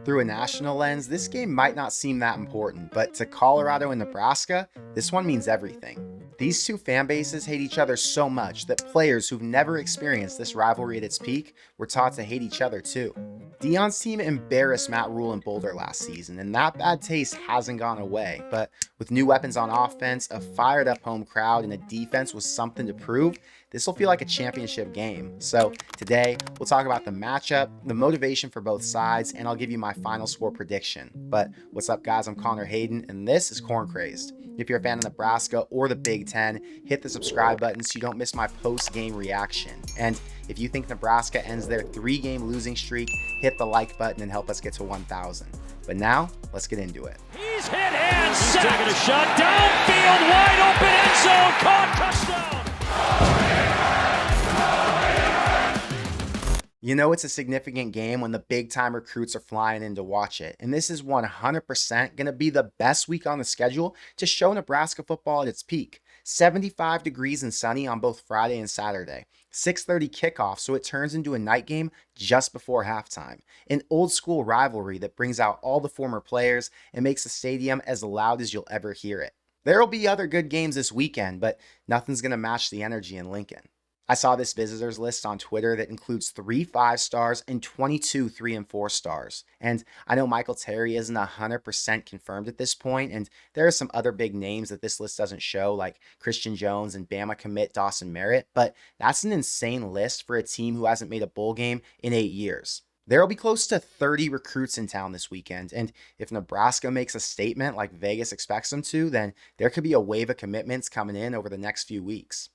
Through a national lens, this game might not seem that important, but to Colorado and Nebraska, this one means everything. These two fan bases hate each other so much that players who've never experienced this rivalry at its peak were taught to hate each other too. Deion's team embarrassed Matt Rule in Boulder last season, and that bad taste hasn't gone away, but with new weapons on offense, a fired up home crowd, and a defense with something to prove, this will feel like a championship game. So today, we'll talk about the matchup, the motivation for both sides, and I'll give you my final score prediction. But what's up, guys? I'm Connor Hayden, and this is Corn Crazed. If you're a fan of Nebraska or the Big Ten, hit the subscribe button so you don't miss my post-game reaction. And if you think Nebraska ends their 3-game losing streak, hit the like button and help us get to 1,000. But now, let's get into it. He's hit and set. He's taking a shot downfield, wide open end zone, caught, touchdown. You know it's a significant game when the big-time recruits are flying in to watch it, and this is 100% going to be the best week on the schedule to show Nebraska football at its peak. 75 degrees and sunny on both Friday and Saturday. 6:30 kickoff, so it turns into a night game just before halftime. An old-school rivalry that brings out all the former players and makes the stadium as loud as you'll ever hear it. There will be other good games this weekend, but nothing's going to match the energy in Lincoln. I saw this visitors list on Twitter that includes 3 5-stars and 22 3 and 4 stars. And I know Michael Terry isn't 100% confirmed at this point, and there are some other big names that this list doesn't show, like Christian Jones and Bama commit Dawson Merritt, but that's an insane list for a team who hasn't made a bowl game in 8 years. There will be close to 30 recruits in town this weekend, and if Nebraska makes a statement like Vegas expects them to, then there could be a wave of commitments coming in over the next few weeks.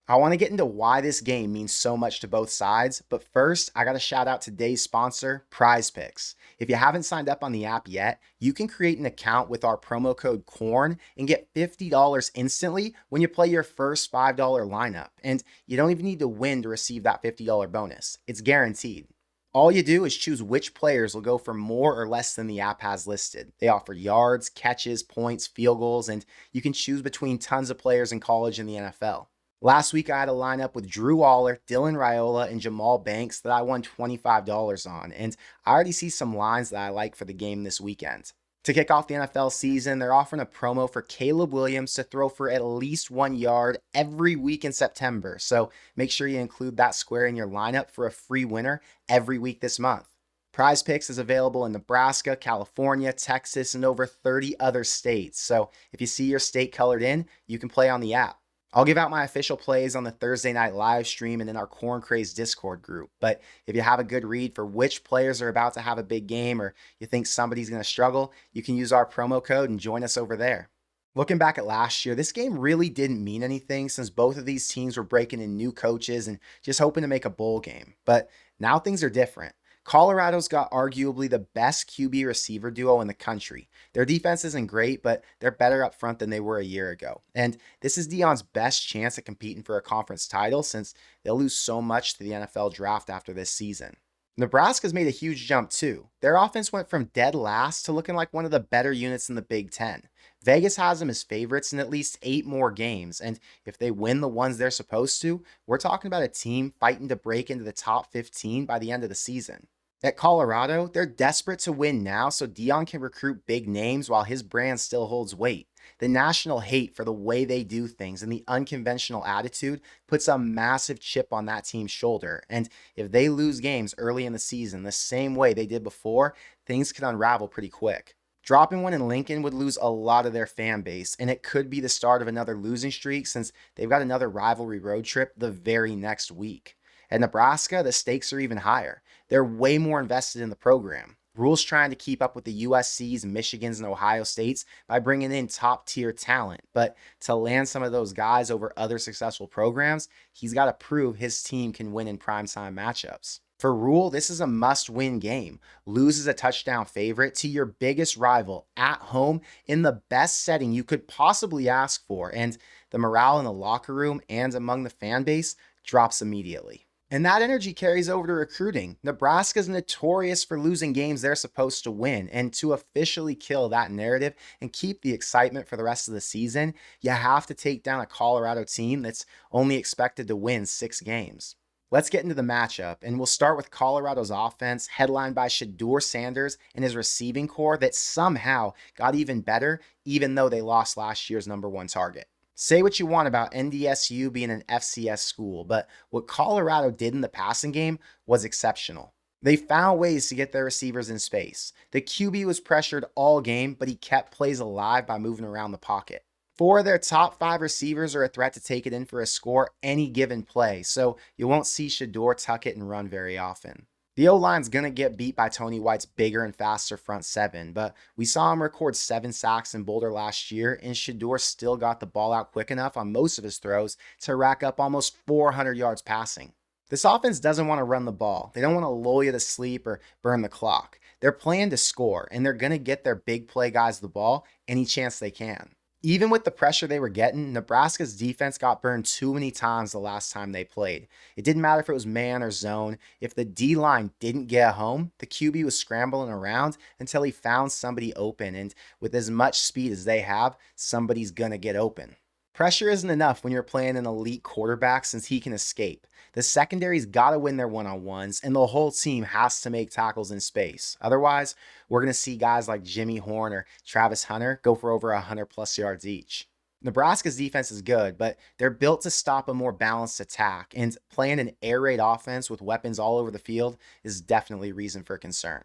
I want to get into why this game means so much to both sides, but first, I got to shout out today's sponsor, Prize Picks. If you haven't signed up on the app yet, you can create an account with our promo code CORN and get $50 instantly when you play your first $5 lineup, and you don't even need to win to receive that $50 bonus. It's guaranteed. All you do is choose which players will go for more or less than the app has listed. They offer yards, catches, points, field goals, and you can choose between tons of players in college and the NFL. Last week, I had a lineup with Drew Waller, Dylan Raiola, and Jamal Banks that I won $25 on, and I already see some lines that I like for the game this weekend. To kick off the NFL season, they're offering a promo for Caleb Williams to throw for at least 1 yard every week in September, so make sure you include that square in your lineup for a free winner every week this month. Prize Picks is available in Nebraska, California, Texas, and over 30 other states, so if you see your state colored in, you can play on the app. I'll give out my official plays on the Thursday night live stream and in our Corn Crazed Discord group. But if you have a good read for which players are about to have a big game or you think somebody's going to struggle, you can use our promo code and join us over there. Looking back at last year, this game really didn't mean anything since both of these teams were breaking in new coaches and just hoping to make a bowl game. But now things are different. Colorado's got arguably the best QB receiver duo in the country. Their defense isn't great, but they're better up front than they were a year ago. And this is Deion's best chance at competing for a conference title since they'll lose so much to the NFL draft after this season. Nebraska's made a huge jump too. Their offense went from dead last to looking like one of the better units in the Big Ten. Vegas has them as favorites in at least 8 more games, and if they win the ones they're supposed to, we're talking about a team fighting to break into the top 15 by the end of the season. At Colorado, they're desperate to win now so Deion can recruit big names while his brand still holds weight. The national hate for the way they do things and the unconventional attitude puts a massive chip on that team's shoulder, and if they lose games early in the season the same way they did before, things could unravel pretty quick. Dropping one in Lincoln would lose a lot of their fan base, and it could be the start of another losing streak since they've got another rivalry road trip the very next week. At Nebraska, the stakes are even higher. They're way more invested in the program. Rule's trying to keep up with the USCs, Michigans, and Ohio States by bringing in top-tier talent, but to land some of those guys over other successful programs, he's got to prove his team can win in primetime matchups. For Rule, this is a must-win game. Lose as a touchdown favorite to your biggest rival at home in the best setting you could possibly ask for, and the morale in the locker room and among the fan base drops immediately. And that energy carries over to recruiting. Nebraska's notorious for losing games they're supposed to win, and to officially kill that narrative and keep the excitement for the rest of the season, you have to take down a Colorado team that's only expected to win 6 games. Let's get into the matchup, and we'll start with Colorado's offense, headlined by Shedeur Sanders and his receiving core that somehow got even better, even though they lost last year's #1 target. Say what you want about NDSU being an FCS school, but what Colorado did in the passing game was exceptional. They found ways to get their receivers in space. The QB was pressured all game, but he kept plays alive by moving around the pocket. Four of their top 5 receivers are a threat to take it in for a score any given play, so you won't see Shedeur tuck it and run very often. The O-line's going to get beat by Tony White's bigger and faster front 7, but we saw him record 7 sacks in Boulder last year, and Shedeur still got the ball out quick enough on most of his throws to rack up almost 400 yards passing. This offense doesn't want to run the ball. They don't want to lull you to sleep or burn the clock. They're playing to score, and they're going to get their big play guys the ball any chance they can. Even with the pressure they were getting, Nebraska's defense got burned too many times the last time they played. It didn't matter if it was man or zone. If the D-line didn't get home, the QB was scrambling around until he found somebody open, and with as much speed as they have, somebody's gonna get open. Pressure isn't enough when you're playing an elite quarterback since he can escape. The secondary's got to win their one-on-ones, and the whole team has to make tackles in space. Otherwise, we're going to see guys like Jimmy Horn or Travis Hunter go for over 100+ yards each. Nebraska's defense is good, but they're built to stop a more balanced attack, and playing an air raid offense with weapons all over the field is definitely reason for concern.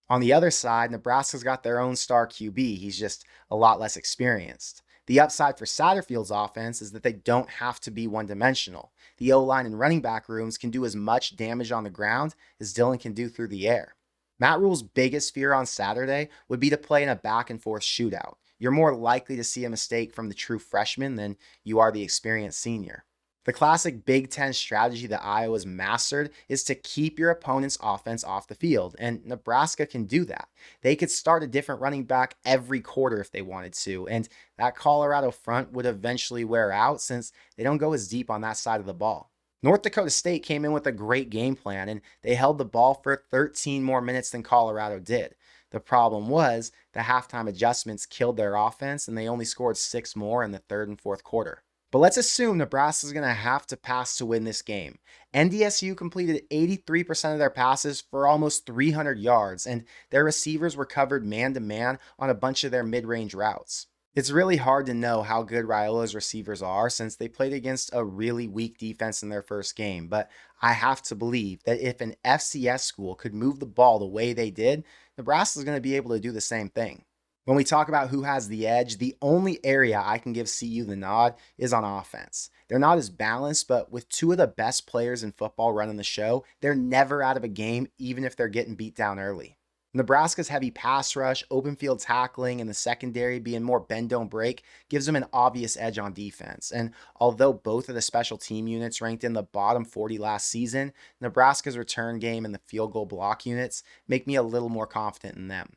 On the other side, Nebraska's got their own star QB. He's just a lot less experienced. The upside for Satterfield's offense is that they don't have to be one-dimensional. The O-line and running back rooms can do as much damage on the ground as Dillon can do through the air. Matt Rule's biggest fear on Saturday would be to play in a back-and-forth shootout. You're more likely to see a mistake from the true freshman than you are the experienced senior. The classic Big Ten strategy that Iowa's mastered is to keep your opponent's offense off the field, and Nebraska can do that. They could start a different running back every quarter if they wanted to, and that Colorado front would eventually wear out since they don't go as deep on that side of the ball. North Dakota State came in with a great game plan, and they held the ball for 13 more minutes than Colorado did. The problem was the halftime adjustments killed their offense, and they only scored 6 more in the third and fourth quarter. But let's assume Nebraska's going to have to pass to win this game. NDSU completed 83% of their passes for almost 300 yards, and their receivers were covered man-to-man on a bunch of their mid-range routes. It's really hard to know how good Raiola's receivers are since they played against a really weak defense in their first game, but I have to believe that if an FCS school could move the ball the way they did, Nebraska's going to be able to do the same thing. When we talk about who has the edge, the only area I can give CU the nod is on offense. They're not as balanced, but with 2 of the best players in football running the show, they're never out of a game, even if they're getting beat down early. Nebraska's heavy pass rush, open field tackling, and the secondary being more bend don't break gives them an obvious edge on defense. And although both of the special team units ranked in the bottom 40 last season, Nebraska's return game and the field goal block units make me a little more confident in them.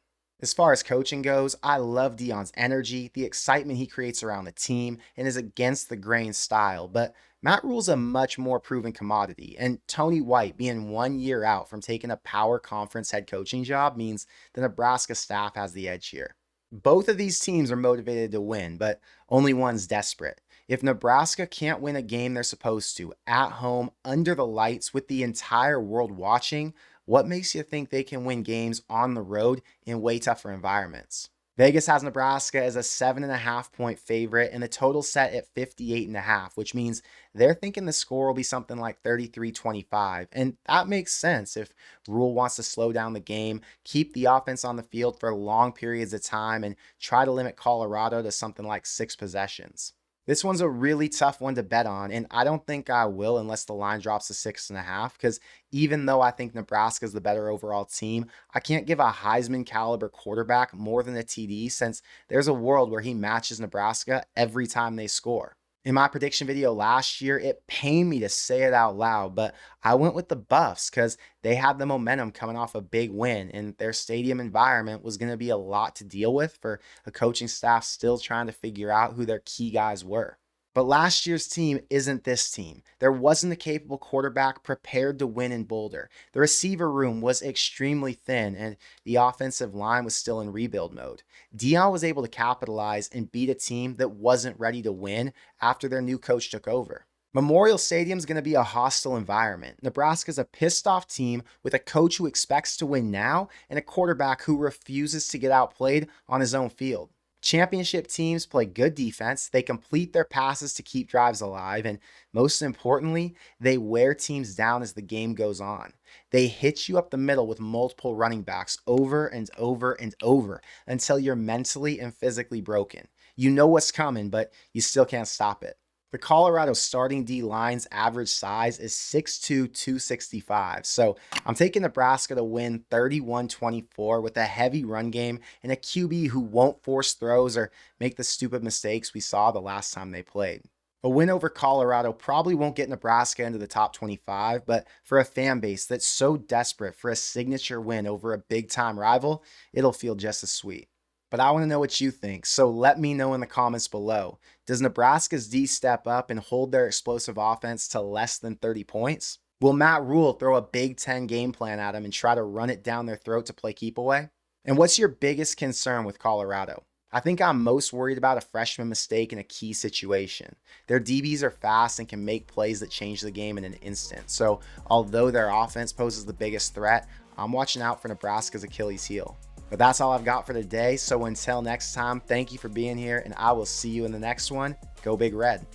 As far as coaching goes, I love Deion's energy, the excitement he creates around the team, and his against-the-grain style, but Matt Rule's a much more proven commodity, and Tony White being 1 year out from taking a power conference head coaching job means the Nebraska staff has the edge here. Both of these teams are motivated to win, but only one's desperate. If Nebraska can't win a game they're supposed to, at home, under the lights, with the entire world watching, what makes you think they can win games on the road in way tougher environments? Vegas has Nebraska as a 7.5-point favorite and the total set at 58.5, which means they're thinking the score will be something like 33-25. And that makes sense if Rule wants to slow down the game, keep the offense on the field for long periods of time, and try to limit Colorado to something like 6 possessions. This one's a really tough one to bet on, and I don't think I will unless the line drops to 6.5, because even though I think Nebraska is the better overall team, I can't give a Heisman caliber quarterback more than a TD since there's a world where he matches Nebraska every time they score. In my prediction video last year, it pained me to say it out loud, but I went with the Buffs because they had the momentum coming off a big win, and their stadium environment was going to be a lot to deal with for a coaching staff still trying to figure out who their key guys were. But last year's team isn't this team. There wasn't a capable quarterback prepared to win in Boulder. The receiver room was extremely thin, and the offensive line was still in rebuild mode. Deion was able to capitalize and beat a team that wasn't ready to win after their new coach took over. Memorial Stadium is going to be a hostile environment. Nebraska's a pissed off team with a coach who expects to win now and a quarterback who refuses to get outplayed on his own field. Championship teams play good defense, they complete their passes to keep drives alive, and most importantly, they wear teams down as the game goes on. They hit you up the middle with multiple running backs over and over and over until you're mentally and physically broken. You know what's coming, but you still can't stop it. The Colorado starting D line's average size is 6'2", 265. So I'm taking Nebraska to win 31-24 with a heavy run game and a QB who won't force throws or make the stupid mistakes we saw the last time they played. A win over Colorado probably won't get Nebraska into the top 25, but for a fan base that's so desperate for a signature win over a big-time rival, it'll feel just as sweet. But I want to know what you think, so let me know in the comments below. Does Nebraska's D step up and hold their explosive offense to less than 30 points? Will Matt Rule throw a Big Ten game plan at them and try to run it down their throat to play keep away? And what's your biggest concern with Colorado? I think I'm most worried about a freshman mistake in a key situation. Their DBs are fast and can make plays that change the game in an instant. So although their offense poses the biggest threat, I'm watching out for Nebraska's Achilles heel. But that's all I've got for today. So until next time, thank you for being here, and I will see you in the next one. Go Big Red.